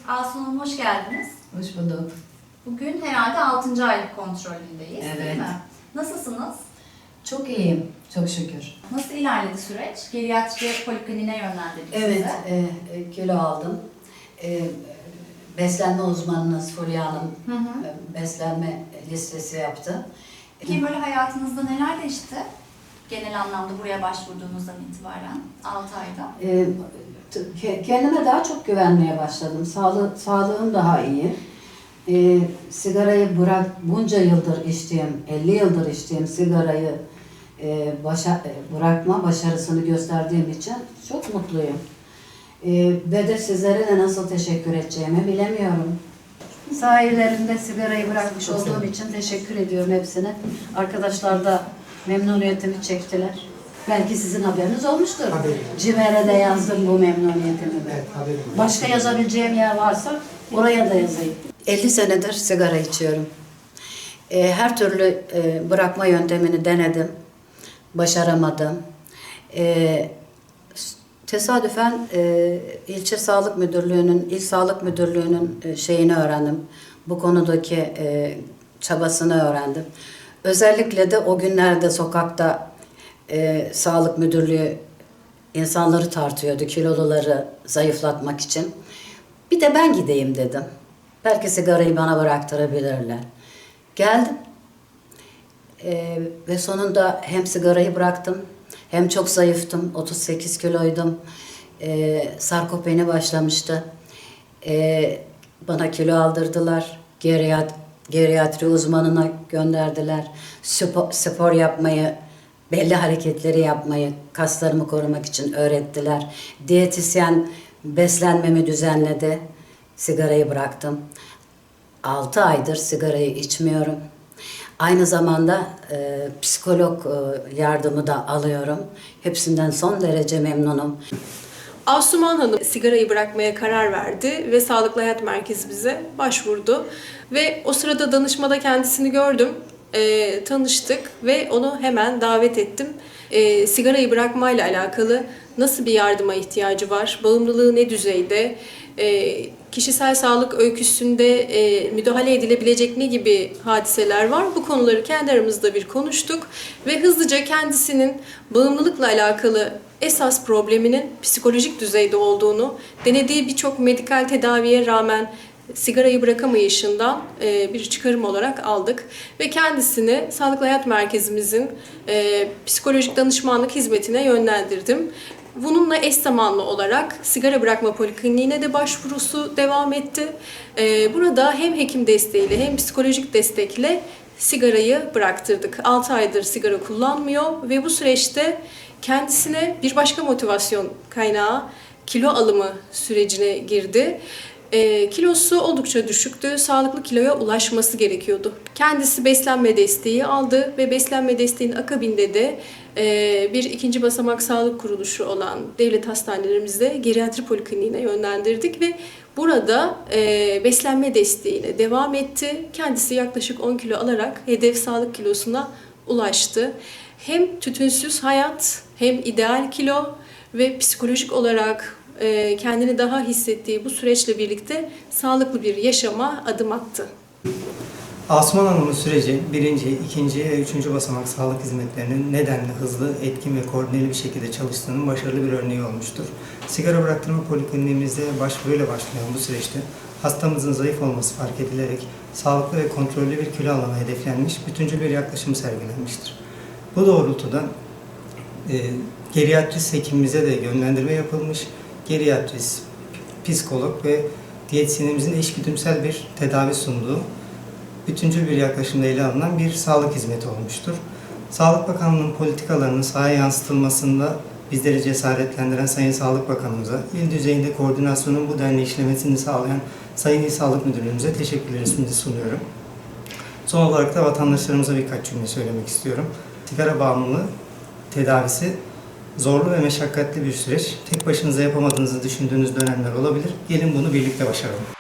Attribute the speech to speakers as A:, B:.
A: Aslı Hanım hoş geldiniz.
B: Hoş bulduk.
A: Bugün herhalde 6. aylık kontrolündeyiz,
B: Evet.
A: değil mi? Nasılsınız?
B: Çok iyiyim, çok şükür.
A: Nasıl ilerledi süreç? Geriatri polikliniğine yönlendirdik
B: Evet,
A: sizi.
B: kilo aldım. Beslenme uzmanınız Fulya Hanım
A: Hı hı.
B: beslenme listesi yaptı.
A: Peki böyle hayatınızda neler değişti? Genel anlamda buraya başvurduğunuzdan itibaren 6 ayda.
B: Kendime daha çok güvenmeye başladım. Sağlığım daha iyi. Sigarayı bunca yıldır içtiğim, 50 yıldır içtiğim sigarayı bırakma başarısını gösterdiğim için çok mutluyum. Ve de sizlere de nasıl teşekkür edeceğimi bilemiyorum. Sayelerinde sigarayı bırakmış olduğum için teşekkür ediyorum hepsine. Arkadaşlar da memnuniyetimi çektiler. Belki sizin haberiniz olmuştur. Cimer'e de yazdım bu memnuniyetimi.
C: Evet, haberim var.
B: Başka yazabileceğim yer varsa oraya da yazayım. 50 senedir sigara içiyorum. Her türlü bırakma yöntemini denedim. Başaramadım. Tesadüfen ilçe sağlık müdürlüğünün, il sağlık müdürlüğünün şeyini öğrendim. Bu konudaki çabasını öğrendim. Özellikle de o günlerde sokakta sağlık müdürlüğü insanları tartıyordu, kiloluları zayıflatmak için. Bir de ben gideyim dedim. Belki sigarayı bana bıraktırabilirler. Geldim. Ve sonunda hem sigarayı bıraktım, hem çok zayıftım, 38 kiloydum. Sarkopeni başlamıştı. Bana kilo aldırdılar. Geriatri uzmanına gönderdiler. Spor yapmayı, belli hareketleri yapmayı, kaslarımı korumak için öğrettiler. Diyetisyen beslenmemi düzenledi. Sigarayı bıraktım. 6 aydır sigarayı içmiyorum. Aynı zamanda psikolog yardımı da alıyorum. Hepsinden son derece memnunum.
D: Asuman Hanım sigarayı bırakmaya karar verdi ve Sağlıklı Hayat Merkezimize başvurdu. Ve o sırada danışmada kendisini gördüm, tanıştık ve onu hemen davet ettim. Sigarayı bırakmayla alakalı nasıl bir yardıma ihtiyacı var, bağımlılığı ne düzeyde, kişisel sağlık öyküsünde müdahale edilebilecek ne gibi hadiseler var? Bu konuları kendi aramızda bir konuştuk ve hızlıca kendisinin bağımlılıkla alakalı esas probleminin psikolojik düzeyde olduğunu, denediği birçok medikal tedaviye rağmen sigarayı bırakamayışından bir çıkarım olarak aldık ve kendisini Sağlıklı Hayat Merkezimizin psikolojik danışmanlık hizmetine yönlendirdim. Bununla eş zamanlı olarak sigara bırakma polikliniğine de başvurusu devam etti. Burada hem hekim desteğiyle hem psikolojik destekle sigarayı bıraktırdık. 6 aydır sigara kullanmıyor ve bu süreçte kendisine bir başka motivasyon kaynağı kilo alımı sürecine girdi. Kilosu oldukça düşüktü. Sağlıklı kiloya ulaşması gerekiyordu. Kendisi beslenme desteği aldı ve beslenme desteğinin akabinde de bir ikinci basamak sağlık kuruluşu olan devlet hastanelerimizde geriatri polikliniğine yönlendirdik ve burada beslenme desteğine devam etti. Kendisi yaklaşık 10 kilo alarak hedef sağlık kilosuna ulaştı. Hem tütünsüz hayat, hem ideal kilo ve psikolojik olarak kendini daha hissettiği bu süreçle birlikte sağlıklı bir yaşama adım attı.
C: Asuman Hanım'ın süreci birinci, ikinci ve üçüncü basamak sağlık hizmetlerinin nedenli, hızlı, etkin ve koordineli bir şekilde çalıştığının başarılı bir örneği olmuştur. Sigara bıraktırma polikliniğimizde başvuruyla başlayan bu süreçte hastamızın zayıf olması fark edilerek sağlıklı ve kontrollü bir kilo alımı hedeflenmiş, bütüncül bir yaklaşım sergilenmiştir. Bu doğrultuda geriatrist hekimimize de yönlendirme yapılmış. Geriatrist, psikolog ve diyetisyenimizin eşgüdümsel bir tedavi sunduğu bütüncül bir yaklaşımda ele alınan bir sağlık hizmeti olmuştur. Sağlık Bakanlığı'nın politikalarının sahaya yansıtılmasında bizleri cesaretlendiren Sayın Sağlık Bakanımıza, il düzeyinde koordinasyonun bu denli işlemesini sağlayan Sayın İl Sağlık Müdürlüğümüze teşekkürlerimi sunuyorum. Son olarak da vatandaşlarımıza birkaç cümle söylemek istiyorum. Sigara bağımlılığı tedavisi zorlu ve meşakkatli bir süreç. Tek başınıza yapamadığınızı düşündüğünüz dönemler olabilir. Gelin bunu birlikte başaralım.